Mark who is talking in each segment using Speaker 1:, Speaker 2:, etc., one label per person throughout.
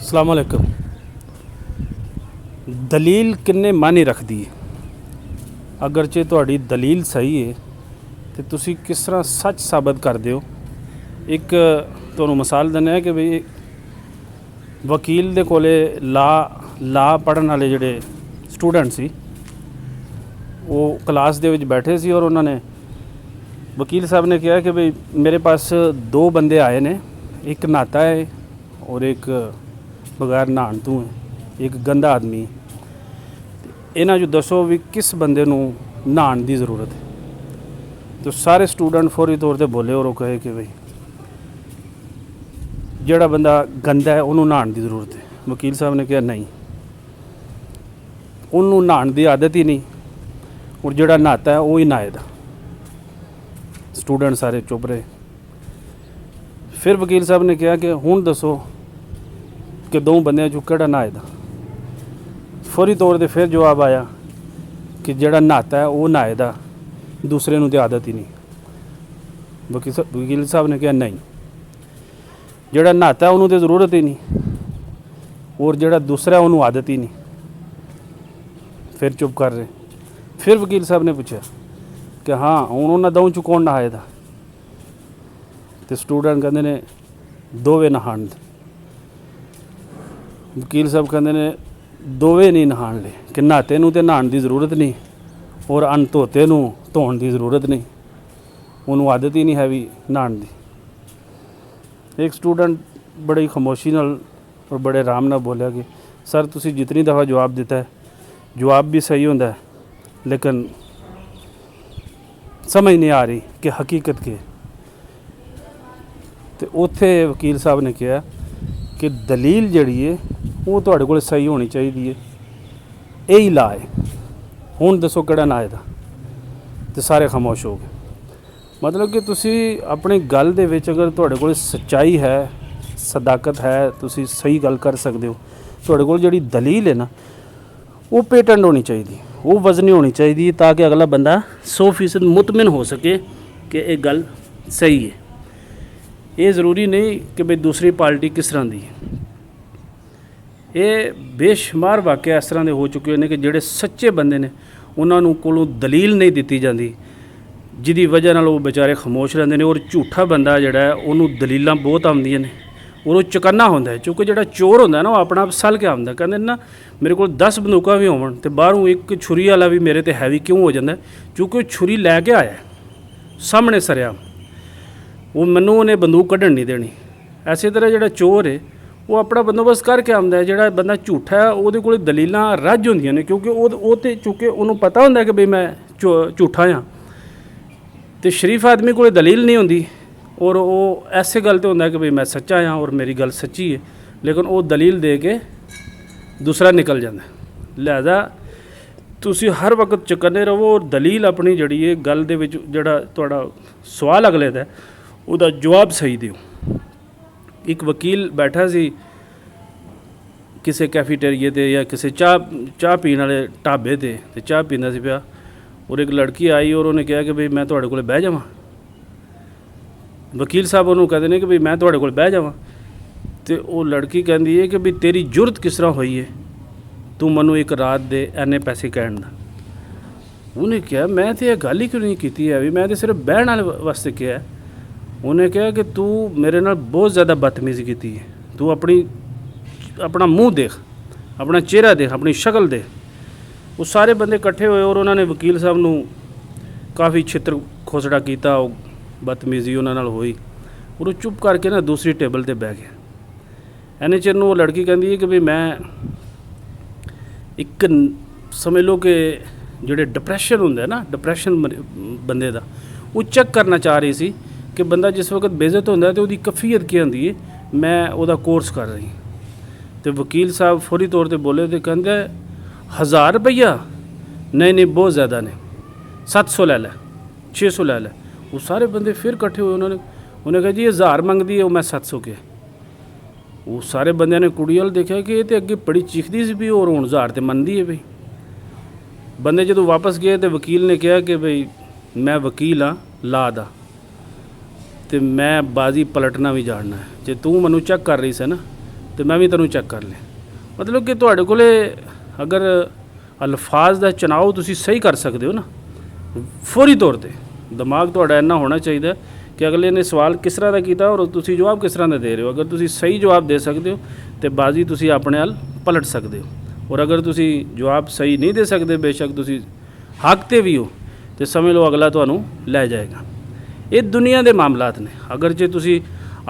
Speaker 1: अस्सलाम वालेकुम। दलील किन्ने मायने रखती है। अगरचे तुहाड़ी दलील सही है तो तुसी किस तरह सच साबित करते हो। एक तुहानू मिसाल देने कि भाई वकील दे कोले ला पढ़न वाले जिहड़े स्टूडेंट सी वो क्लास दे विच बैठे सी और उन्होंने वकील साहब ने कहा कि भाई मेरे पास दो बंदे आए ने, एक नहाता है और एक बगैर नहाण तों है, एक गंदा आदमी। इन्हां जो दसो भी किस बंदे नूं नहाण दी ज़रूरत है। तो सारे स्टूडेंट फौरी तौर पर बोले और वो कहे कि भाई जिहड़ा बंदा गंदा है उन्होंने नहाण दी ज़रूरत है। वकील साहब ने कहा नहीं, उन्होंने नहाण दी आदत ही नहीं और जिहड़ा नहाता है वो ही नहाएगा। स्टूडेंट सारे चुप रहे। फिर वकील साहब ने कहा कि हुण दसो कि दो बंदियां चों किहड़ा नहाएगा। फौरी तौर पर फिर जवाब आया कि जिहड़ा नहाता है वो नहाएगा, दूसरे नूं ते आदत ही नहीं। वकील साहब ने कहा नहीं, जिहड़ा नहाता है उन्होंने तो ज़रूरत ही नहीं और जिहड़ा दूसरा उन्होंने आदत ही नहीं। फिर चुप कर रहे। फिर वकील साहब ने पूछा कि हाँ हुण उन्हां दोवां चों कौन नहाएगा। तो स्टूडेंट कहते ने दोवें नहाण। वकील साहब कहते ने दोवें नहीं नहाण ले, कि नहाते नूं ते नहाण दी ज़रूरत नहीं और अनधोते नूं धोण दी ज़रूरत नहीं, उन्होंने आदत ही नहीं है भी नहाण दी। एक स्टूडेंट बड़ी खामोशी नाल और बड़े आराम नाल बोलिया कि सर तुसी जितनी दफ़ा जवाब दिता है जवाब भी सही होंदा है, लेकिन समझ नहीं आ रही कि हकीकत के। तो उत्थे वकील साहब ने कहा कि दलील जिहड़ी है वो तुहाडे कोल सही होनी चाहिए है, यही ला है। हुण दसो किहड़ा ना आएदा। तो सारे खामोश हो गए। मतलब कि तुसी अपनी गल दे विच अगर तुहाडे कोल सच्चाई है, सदाकत है, तुसी सही गल कर सकते हो, तुहाडे कोल जिहड़ी दलील है ना वो पेटेंट होनी चाहिए, वो वजनी होनी चाहिए, ताकि अगला बंदा 100% मुतमिन हो सके कि ये गल सही है। ये ज़रूरी नहीं कि भाई दूसरी पार्टी किस तरह की है। ये बेशुमार वाक़े इस तरह के हो चुके हैं कि जिहड़े सच्चे बंदे ने उन्होंने कोलों दलील नहीं दी जाती, जिहदी वजह नाल वो बेचारे खामोश रहंदे ने और झूठा बंदा जिहड़ा है उन्होंने दलीलां बहुत आउंदियां ने और वो चौकन्ना होंदा है। क्योंकि जिहड़ा चोर होंदा ना वो अपना आप सल के आउंदा, कहंदे ना मेरे कोल 10 बंदूकां भी होवन ते बाहरों एक छुरी वाला भी मेरे ते हैवी क्यों हो जाता है, क्योंकि वो छुरी लैके आया सामने सरिया, वो मैनूं उन्हें बंदूक कड्ढण नहीं देनी। इस तरह जिहड़ा चोर है वो अपना बंदोबस्त करके आउंदा है। जिहड़ा बंदा झूठा है वो कोल दलीलां रज होंदियां ने, क्योंकि वो तो चूँकि उन्होंने पता होंदा कि भाई मैं झूठा हाँ। तो शरीफ आदमी को दलील नहीं होंदी और वो ऐसे गल तो होंदा कि भाई मैं सच्चा हाँ और मेरी गल सच्ची है, लेकिन वो दलील दे के दूसरा निकल जाता। लिहाजा तुसी हर वक्त चकन्ने रहो और दलील अपनी जिहड़ी है गल दे विच जिहड़ा तुहाडा सवाल अगले दा उहदा जवाब सही दिओ। एक वकील बैठा सी किसी कैफेटेरिए ते या किसी चाह पीने वाले ढाबे ते चाह पींदा सी पिया और एक लड़की आई और उन्हें कहा कि भाई मैं तुहाडे कोल बह जावां। वकील साहब उन्होंने कहते हैं कि भाई मैं तुहाडे कोल बह जावां। तो वो लड़की कहती है कि भाई तेरी जुरत किस तरह हुई है, तू मैनू एक रात दे इन्ने पैसे कहण दा। उन्हें कहा मैं तो यह गल ही क्यों नहीं की है, भी मैं तो सिर्फ बहन वाले वास्ते कहा। उन्हें कहा कि तू मेरे नाल बहुत ज़्यादा बदतमीज़ी की है, तू अपना मुँह देख, अपना चेहरा देख, अपनी शक्ल देख। वो सारे बंदे इकट्ठे हुए और उन्होंने वकील साहब नूं काफ़ी छित्र खोसड़ा किया, बदतमीज़ी उन्हां नाल होई और वो चुप करके ना दूसरी टेबल ते बह गया। इन्ने चिर नूं वो लड़की कहती है कि भाई मैं एक समझ लो कि जिहड़े डिप्रैशन हुंदा है ना, डिप्रैशन बंदे दा वो चेक करना चाह रही सी कि बंदा जिस वक्त बेइज्जत होंदा है तो उसदी कैफियत क्या होंदी है, मैं उसदा कोर्स कर रही। तो वकील साहब फौरी तौर पर बोले तो कहंदे 1000 रुपया नहीं बहुत ज़्यादा ने, 700 ले लै, 600 ले लै। वो सारे बंदे फिर इकट्ठे हुए, उन्हें कहा जी ये 1000 मंगदी है, वो मैं 700 के। वो सारे बंदे ने कुड़ी वाल देखा कि ये तो अगे बड़ी चीखती सी भी और हुण 1000 तो मनदी है। भाई बंदे जो वापस गए तो वकील ने कहा कि भाई मैं वकील हाँ ला दा, तो मैं बाजी पलटना भी जानना है। जे तू मैनू चेक कर रही से ना ਤੇ ਮੈਂ ਵੀ ਤੈਨੂੰ ਚੈੱਕ ਕਰ ਲਿਆ। ਮਤਲਬ ਕਿ ਤੁਹਾਡੇ ਕੋਲੇ ਅਗਰ ਅਲਫਾਜ਼ ਦਾ ਚੁਣਾਵ ਤੁਸੀਂ ਸਹੀ ਕਰ ਸਕਦੇ ਹੋ ਨਾ, ਫੌਰੀ ਤੌਰ ਤੇ ਦਿਮਾਗ ਤੁਹਾਡਾ ਇੰਨਾ ਹੋਣਾ ਚਾਹੀਦਾ ਕਿ ਅਗਲੇ ਨੇ ਸਵਾਲ ਕਿਸ ਤਰ੍ਹਾਂ ਦਾ ਕੀਤਾ ਔਰ ਤੁਸੀਂ ਜਵਾਬ ਕਿਸ ਤਰ੍ਹਾਂ ਦਾ ਦੇ ਰਹੇ ਹੋ। ਅਗਰ ਤੁਸੀਂ ਸਹੀ ਜਵਾਬ ਦੇ ਸਕਦੇ ਹੋ ਤੇ ਬਾਜ਼ੀ ਤੁਸੀਂ ਆਪਣੇ ਵੱਲ ਪਲਟ ਸਕਦੇ ਹੋ, ਔਰ ਅਗਰ ਤੁਸੀਂ ਜਵਾਬ ਸਹੀ ਨਹੀਂ ਦੇ ਸਕਦੇ, ਬੇਸ਼ੱਕ ਤੁਸੀਂ ਹੱਕ 'ਤੇ ਵੀ ਹੋ, ਤੇ ਸਮਝ ਲਓ ਅਗਲਾ ਤੁਹਾਨੂੰ ਲੈ ਜਾਏਗਾ। ਇਹ ਦੁਨੀਆ ਦੇ ਮਾਮਲਾਤ ਨੇ। ਅਗਰ ਜੇ ਤੁਸੀਂ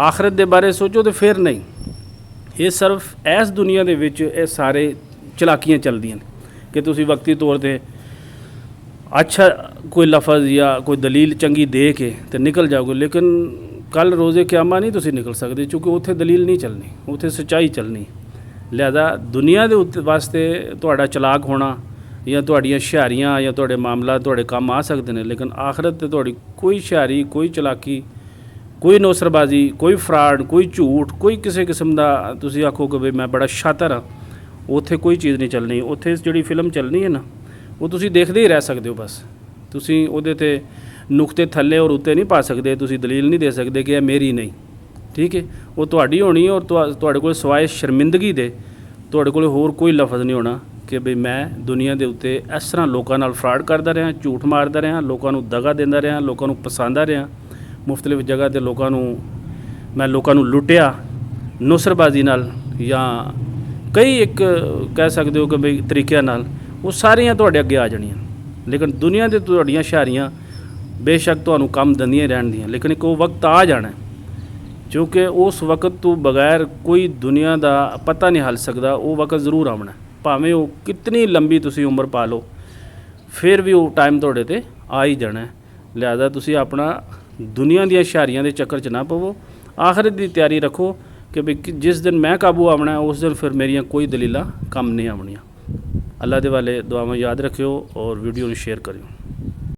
Speaker 1: ਆਖਰਤ ਦੇ ਬਾਰੇ ਸੋਚੋ ਤਾਂ ਫਿਰ ਨਹੀਂ। ਇਹ ਸਿਰਫ ਇਸ ਦੁਨੀਆ ਦੇ ਵਿੱਚ ਇਹ ਸਾਰੇ ਚਲਾਕੀਆਂ ਚੱਲਦੀਆਂ ਨੇ ਕਿ ਤੁਸੀਂ ਵਕਤੀ ਤੌਰ 'ਤੇ ਅੱਛਾ ਕੋਈ ਲਫ਼ਜ਼ ਜਾਂ ਕੋਈ ਦਲੀਲ ਚੰਗੀ ਦੇ ਕੇ ਤੇ ਨਿਕਲ ਜਾਓਗੇ, ਲੇਕਿਨ ਕੱਲ੍ਹ ਰੋਜ਼ੇ ਕਿਆਮਾ ਨਹੀਂ ਤੁਸੀਂ ਨਿਕਲ ਸਕਦੇ, ਕਿਉਂਕਿ ਉੱਥੇ ਦਲੀਲ ਨਹੀਂ ਚੱਲਣੀ, ਉੱਥੇ ਸੱਚਾਈ ਚੱਲਣੀ। ਲਿਹਾਜ਼ਾ ਦੁਨੀਆ ਦੇ ਉੱਤੇ ਵਾਸਤੇ ਤੁਹਾਡਾ ਚਲਾਕ ਹੋਣਾ ਜਾਂ ਤੁਹਾਡੀਆਂ ਹੁਸ਼ਿਆਰੀਆਂ ਜਾਂ ਤੁਹਾਡੇ ਮਾਮਲਾ ਤੁਹਾਡੇ ਕੰਮ ਆ ਸਕਦੇ ਨੇ, ਲੇਕਿਨ ਆਖਰਤ 'ਤੇ ਤੁਹਾਡੀ ਕੋਈ ਹੁਸ਼ਿਆਰੀ, ਕੋਈ ਚਲਾਕੀ, ਕੋਈ ਨੌਸਰਬਾਜ਼ੀ, ਕੋਈ ਫਰਾਡ, ਕੋਈ ਝੂਠ, ਕੋਈ ਕਿਸੇ ਕਿਸਮ ਦਾ ਤੁਸੀਂ ਆਖੋ ਕਿ ਵੀ ਮੈਂ ਬੜਾ ਸ਼ਾਤਰ ਹਾਂ, ਉੱਥੇ ਕੋਈ ਚੀਜ਼ ਨਹੀਂ ਚੱਲਣੀ। ਉੱਥੇ ਜਿਹੜੀ ਫਿਲਮ ਚੱਲਣੀ ਹੈ ਨਾ, ਉਹ ਤੁਸੀਂ ਦੇਖਦੇ ਹੀ ਰਹਿ ਸਕਦੇ ਹੋ। ਬਸ ਤੁਸੀਂ ਉਹਦੇ 'ਤੇ ਨੁਕਤੇ ਥੱਲੇ ਔਰ ਉੱਤੇ ਨਹੀਂ ਪਾ ਸਕਦੇ, ਤੁਸੀਂ ਦਲੀਲ ਨਹੀਂ ਦੇ ਸਕਦੇ ਕਿ ਇਹ ਮੇਰੀ ਨਹੀਂ, ਠੀਕ ਹੈ। ਉਹ ਤੁਹਾਡੀ ਹੋਣੀ ਔਰ ਤੁਹਾਡੇ ਕੋਲ ਸਿਵਾਏ ਸ਼ਰਮਿੰਦਗੀ ਦੇ ਤੁਹਾਡੇ ਕੋਲ ਹੋਰ ਕੋਈ ਲਫ਼ਜ਼ ਨਹੀਂ ਹੋਣਾ ਕਿ ਬਈ ਮੈਂ ਦੁਨੀਆ ਦੇ ਉੱਤੇ ਇਸ ਤਰ੍ਹਾਂ ਲੋਕਾਂ ਨਾਲ ਫਰਾਡ ਕਰਦਾ ਰਿਹਾ, ਝੂਠ ਮਾਰਦਾ ਰਿਹਾ, ਲੋਕਾਂ ਨੂੰ ਦਗਾ ਦਿੰਦਾ ਰਿਹਾ, ਲੋਕਾਂ ਨੂੰ ਪਸੰਦਾ ਰਿਹਾ, ਮੁਖਤਲਿਫ ਜਗ੍ਹਾ 'ਤੇ ਲੋਕਾਂ ਨੂੰ ਲੁੱਟਿਆ ਨੁਸਰਬਾਜ਼ੀ ਨਾਲ ਜਾਂ ਕਈ ਇੱਕ ਕਹਿ ਸਕਦੇ ਹੋ ਕਿ ਬਈ ਤਰੀਕਿਆਂ ਨਾਲ। ਉਹ ਸਾਰੀਆਂ ਤੁਹਾਡੇ ਅੱਗੇ ਆ ਜਾਣੀਆਂ, ਲੇਕਿਨ ਦੁਨੀਆ ਦੇ ਤੁਹਾਡੀਆਂ ਹੁਸ਼ਿਆਰੀਆਂ ਬੇਸ਼ੱਕ ਤੁਹਾਨੂੰ ਕੰਮ ਦਿੰਦੀਆਂ ਰਹਿਣ ਦੀਆਂ, ਲੇਕਿਨ ਇੱਕ ਉਹ ਵਕਤ ਆ ਜਾਣਾ ਜੋ ਕਿ ਉਸ ਵਕਤ ਤੋਂ ਬਗੈਰ ਕੋਈ ਦੁਨੀਆ ਦਾ ਪਤਾ ਨਹੀਂ ਹੱਲ ਸਕਦਾ। ਉਹ ਵਕਤ ਜ਼ਰੂਰ ਆਉਣਾ, ਭਾਵੇਂ ਉਹ ਕਿਤਨੀ ਲੰਬੀ ਤੁਸੀਂ ਉਮਰ ਪਾ ਲਓ, ਫਿਰ ਵੀ ਉਹ ਟਾਈਮ ਤੁਹਾਡੇ 'ਤੇ ਆ ਹੀ ਜਾਣਾ। ਲਿਹਾਜ਼ਾ ਤੁਸੀਂ ਆਪਣਾ ਦੁਨੀਆ ਦੀਆਂ ਹੁਸ਼ਿਆਰੀਆਂ ਦੇ ਚੱਕਰ 'ਚ ਨਾ ਪਵੋ, ਆਖਰਤ ਦੀ ਤਿਆਰੀ ਰੱਖੋ ਕਿ ਵੀ ਜਿਸ ਦਿਨ ਮੈਂ ਕਾਬੂ ਆਉਣਾ ਉਸ ਦਿਨ ਫਿਰ ਮੇਰੀਆਂ ਕੋਈ ਦਲੀਲਾਂ ਕੰਮ ਨਹੀਂ ਆਉਣੀਆਂ। ਅੱਲਾ ਦੇ ਵਾਲੇ ਦੁਆਵਾਂ ਯਾਦ ਰੱਖਿਓ ਔਰ ਵੀਡੀਓ ਨੂੰ ਸ਼ੇਅਰ ਕਰਿਓ।